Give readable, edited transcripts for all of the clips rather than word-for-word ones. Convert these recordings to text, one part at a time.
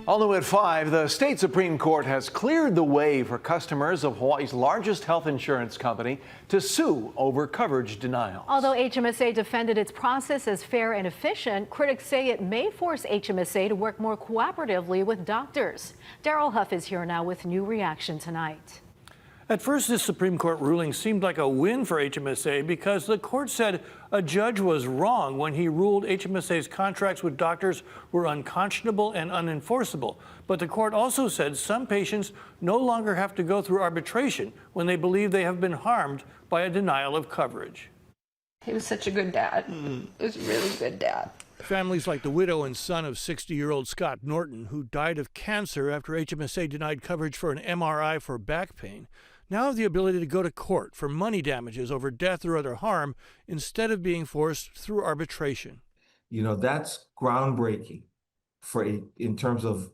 All new at 5, the state Supreme Court has cleared the way for customers of Hawaii's largest health insurance company to sue over coverage denials. Although HMSA defended its process as fair and efficient, critics say it may force HMSA to work more cooperatively with doctors. Daryl Huff is here now with new reaction tonight. At first, this Supreme Court ruling seemed like a win for HMSA because the court said a judge was wrong when he ruled HMSA's contracts with doctors were unconscionable and unenforceable. But the court also said some patients no longer have to go through arbitration when they believe they have been harmed by a denial of coverage. He was such a good dad. He was a really good dad. Families like the widow and son of 60-year-old Scott Norton, who died of cancer after HMSA denied coverage for an MRI for back pain, now have the ability to go to court for money damages over death or other harm instead of being forced through arbitration. You know, that's groundbreaking in terms of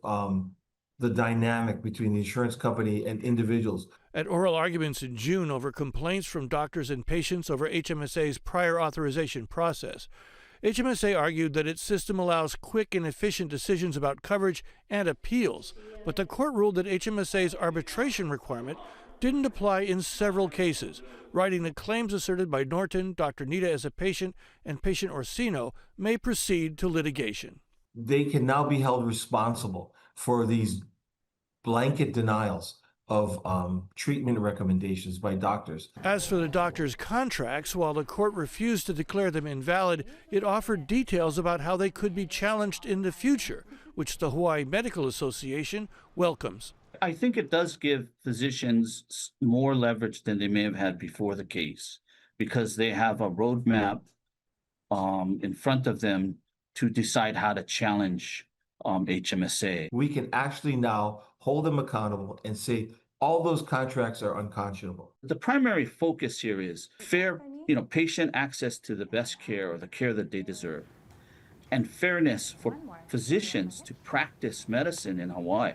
the dynamic between the insurance company and individuals. At oral arguments in June over complaints from doctors and patients over HMSA's prior authorization process, HMSA argued that its system allows quick and efficient decisions about coverage and appeals, but the court ruled that HMSA's arbitration requirement didn't apply in several cases, writing that claims asserted by Norton, Dr. Nita as a patient, and patient Orsino may proceed to litigation. They can now be held responsible for these blanket denials of treatment recommendations by doctors. As for the doctors' contracts, while the court refused to declare them invalid, it offered details about how they could be challenged in the future, which the Hawaii Medical Association welcomes. I think it does give physicians more leverage than they may have had before the case, because they have a roadmap in front of them to decide how to challenge HMSA. We can actually now hold them accountable and say all those contracts are unconscionable. The primary focus here is fair, patient access to the best care or the care that they deserve, and fairness for physicians to practice medicine in Hawaii.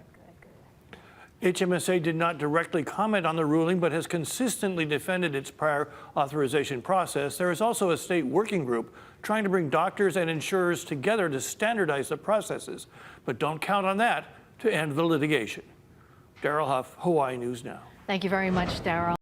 HMSA did not directly comment on the ruling, but has consistently defended its prior authorization process. There is also a state working group trying to bring doctors and insurers together to standardize the processes, but don't count on that to end the litigation. Daryl Huff, Hawaii News Now. Thank you very much, Daryl.